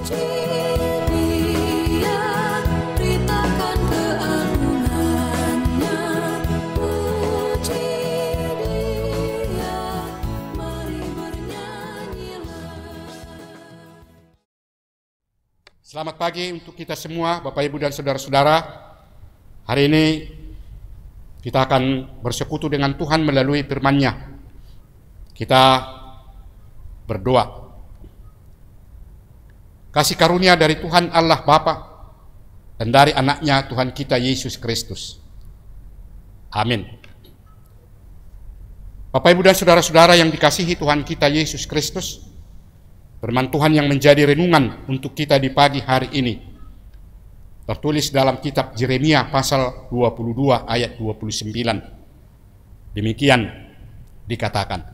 Selamat pagi untuk kita semua, Bapak Ibu dan saudara-saudara. Hari ini kita akan bersekutu dengan Tuhan melalui firman-Nya. Kita berdoa. Kasih karunia dari Tuhan Allah Bapa dan dari anak-Nya Tuhan kita Yesus Kristus. Amin. Bapak Ibu dan saudara-saudara yang dikasihi Tuhan kita Yesus Kristus, firman Tuhan yang menjadi renungan untuk kita di pagi hari ini tertulis dalam kitab Yeremia pasal 22 ayat 29. Demikian dikatakan,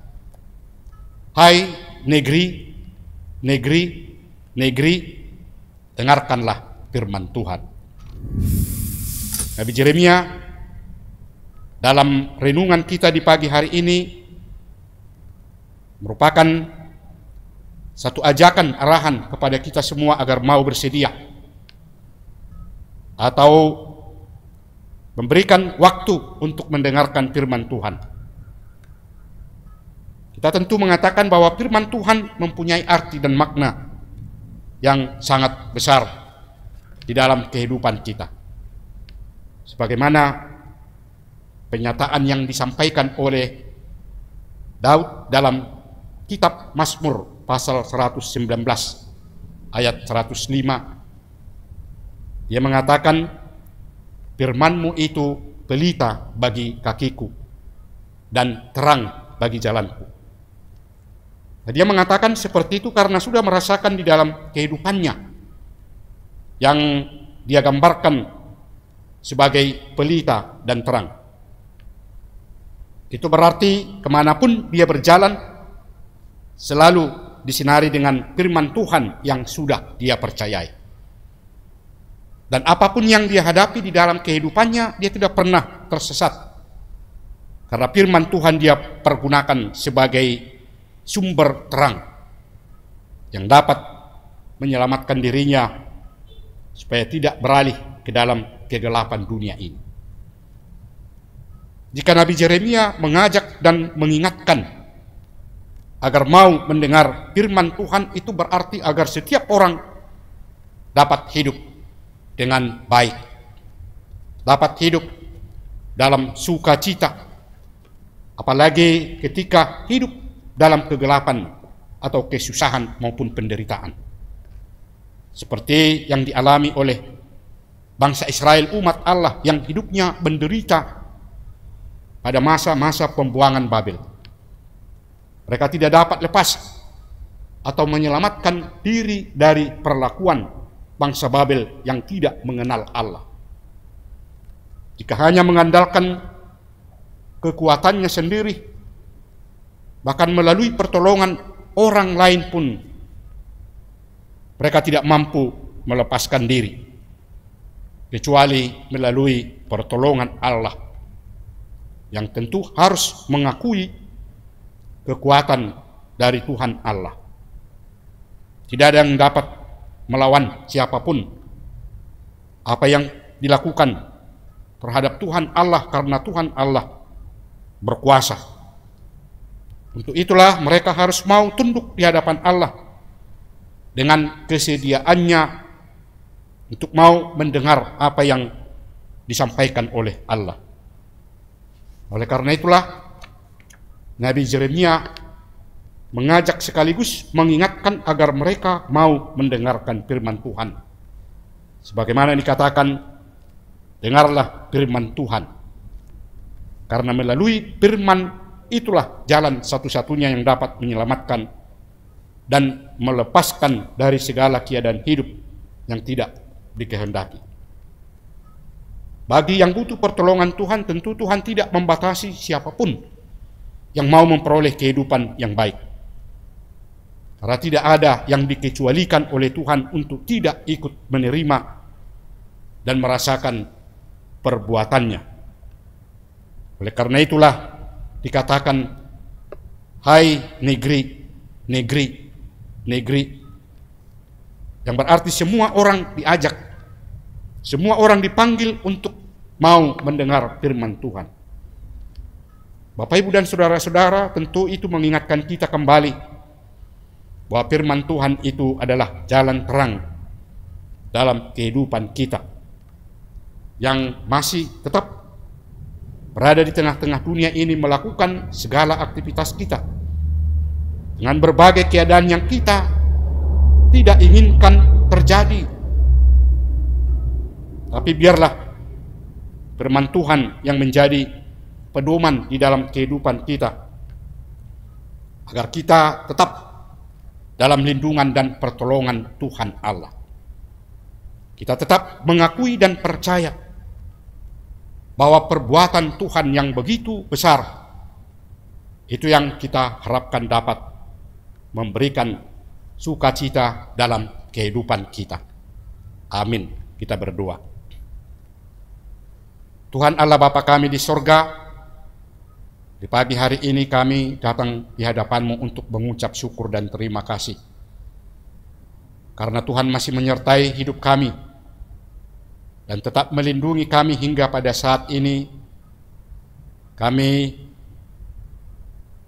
"Hai negeri, negeri, negeri, dengarkanlah firman Tuhan." Nabi Yeremia dalam renungan kita di pagi hari ini merupakan satu ajakan arahan kepada kita semua agar mau bersedia atau memberikan waktu untuk mendengarkan firman Tuhan. Kita tentu mengatakan bahwa firman Tuhan mempunyai arti dan makna yang sangat besar di dalam kehidupan kita. Sebagaimana penyataan yang disampaikan oleh Daud dalam kitab Mazmur pasal 119 ayat 105, dia mengatakan, "Firman-Mu itu pelita bagi kakiku dan terang bagi jalanku." Nah, dia mengatakan seperti itu karena sudah merasakan di dalam kehidupannya yang dia gambarkan sebagai pelita dan terang. Itu berarti kemanapun dia berjalan selalu disinari dengan firman Tuhan yang sudah dia percayai. Dan apapun yang dia hadapi di dalam kehidupannya, dia tidak pernah tersesat. Karena firman Tuhan dia pergunakan sebagai sumber terang yang dapat menyelamatkan dirinya supaya tidak beralih ke dalam kegelapan dunia ini. Jika Nabi Yeremia mengajak dan mengingatkan agar mau mendengar firman Tuhan, itu berarti agar setiap orang dapat hidup dengan baik, dapat hidup dalam sukacita, apalagi ketika hidup dalam kegelapan atau kesusahan maupun penderitaan, seperti yang dialami oleh bangsa Israel, umat Allah yang hidupnya menderita pada masa-masa pembuangan Babel. Mereka tidak dapat lepas atau menyelamatkan diri dari perlakuan bangsa Babel yang tidak mengenal Allah. Jika hanya mengandalkan kekuatannya sendiri, bahkan melalui pertolongan orang lain pun, mereka tidak mampu melepaskan diri, kecuali melalui pertolongan Allah, yang tentu harus mengakui kekuatan dari Tuhan Allah. Tidak ada yang dapat melawan siapapun apa yang dilakukan terhadap Tuhan Allah, karena Tuhan Allah berkuasa. Untuk itulah mereka harus mau tunduk di hadapan Allah dengan kesediaannya untuk mau mendengar apa yang disampaikan oleh Allah. Oleh karena itulah Nabi Yeremia mengajak sekaligus mengingatkan agar mereka mau mendengarkan firman Tuhan. Sebagaimana dikatakan, dengarlah firman Tuhan. Karena melalui firman itulah jalan satu-satunya yang dapat menyelamatkan dan melepaskan dari segala keadaan hidup yang tidak dikehendaki. Bagi yang butuh pertolongan Tuhan, tentu Tuhan tidak membatasi siapapun yang mau memperoleh kehidupan yang baik. Karena tidak ada yang dikecualikan oleh Tuhan untuk tidak ikut menerima dan merasakan perbuatannya. Oleh karena itulah dikatakan, "Hai negeri, negeri, negeri, Yang berarti semua orang diajak, semua orang dipanggil untuk mau mendengar firman Tuhan. Bapak, Ibu, dan saudara-saudara, tentu itu mengingatkan kita kembali bahwa firman Tuhan itu adalah jalan terang dalam kehidupan kita yang masih tetap berada di tengah-tengah dunia ini, melakukan segala aktivitas kita dengan berbagai keadaan yang kita tidak inginkan terjadi. Tapi biarlah firman Tuhan yang menjadi pedoman di dalam kehidupan kita, agar kita tetap dalam lindungan dan pertolongan Tuhan Allah. Kita tetap mengakui dan percaya bahwa perbuatan Tuhan yang begitu besar, itu yang kita harapkan dapat memberikan sukacita dalam kehidupan kita. Amin. Kita berdoa. Tuhan Allah Bapa kami di sorga, di pagi hari ini kami datang di hadapan-Mu untuk mengucap syukur dan terima kasih. Karena Tuhan masih menyertai hidup kami dan tetap melindungi kami hingga pada saat ini kami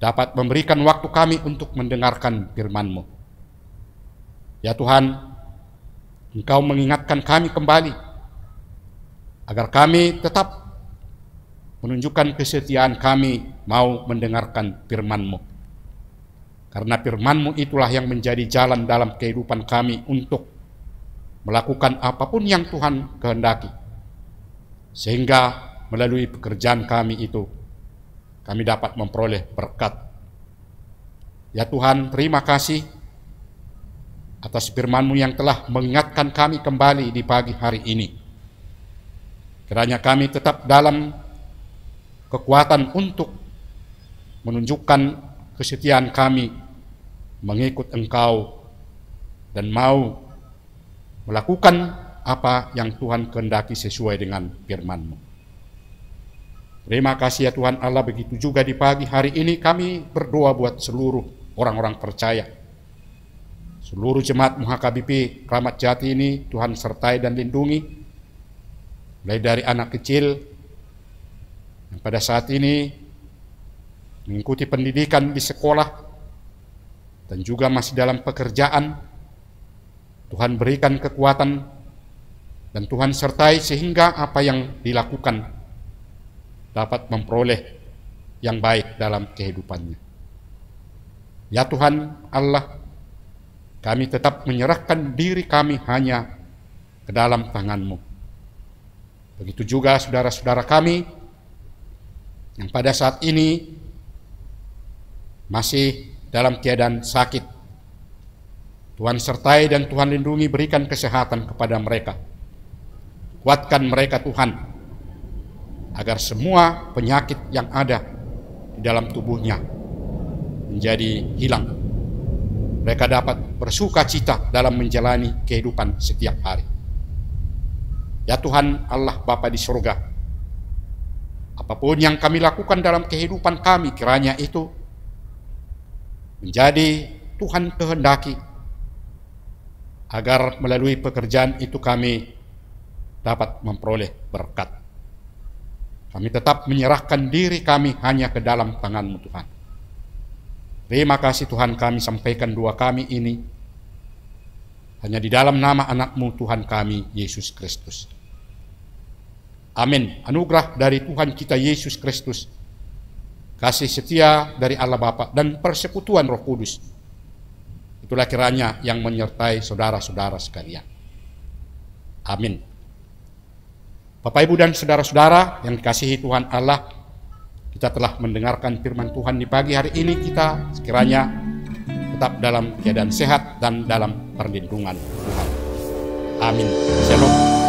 dapat memberikan waktu kami untuk mendengarkan firman-Mu. Ya Tuhan, Engkau mengingatkan kami kembali agar kami tetap menunjukkan kesetiaan kami mau mendengarkan firman-Mu. Karena firman-Mu itulah yang menjadi jalan dalam kehidupan kami untuk melakukan apapun yang Tuhan kehendaki. Sehingga melalui pekerjaan kami itu, kami dapat memperoleh berkat. Ya Tuhan, terima kasih atas firman-Mu yang telah mengingatkan kami kembali di pagi hari ini. Kiranya kami tetap dalam kekuatan untuk menunjukkan kesetiaan kami mengikut Engkau dan mau melakukan apa yang Tuhan kehendaki sesuai dengan firman-Mu. Terima kasih ya Tuhan Allah. Begitu juga di pagi hari ini kami berdoa buat seluruh orang-orang percaya, seluruh jemaat MHKBP Kramat Jati ini. Tuhan sertai dan lindungi, mulai dari anak kecil yang pada saat ini mengikuti pendidikan di sekolah dan juga masih dalam pekerjaan. Tuhan berikan kekuatan dan Tuhan sertai sehingga apa yang dilakukan dapat memperoleh yang baik dalam kehidupannya. Ya Tuhan Allah, kami tetap menyerahkan diri kami hanya ke dalam tangan-Mu. Begitu juga saudara-saudara kami yang pada saat ini masih dalam keadaan sakit. Tuhan sertai dan Tuhan lindungi, berikan kesehatan kepada mereka. Kuatkan mereka Tuhan, agar semua penyakit yang ada di dalam tubuhnya menjadi hilang. Mereka dapat bersuka cita dalam menjalani kehidupan setiap hari. Ya Tuhan Allah Bapa di surga, apapun yang kami lakukan dalam kehidupan kami, kiranya itu menjadi Tuhan kehendaki, agar melalui pekerjaan itu kami dapat memperoleh berkat. Kami tetap menyerahkan diri kami hanya ke dalam tangan-Mu Tuhan. Terima kasih Tuhan, kami sampaikan doa kami ini hanya di dalam nama anak-Mu Tuhan kami, Yesus Kristus. Amin. Anugerah dari Tuhan kita Yesus Kristus, kasih setia dari Allah Bapa, dan persekutuan Roh Kudus, itulah kiranya yang menyertai saudara-saudara sekalian. Amin. Bapak, Ibu, dan saudara-saudara yang dikasihi Tuhan Allah, kita telah mendengarkan firman Tuhan di pagi hari ini. Kita sekiranya tetap dalam keadaan sehat dan dalam perlindungan Tuhan. Amin. Shalom.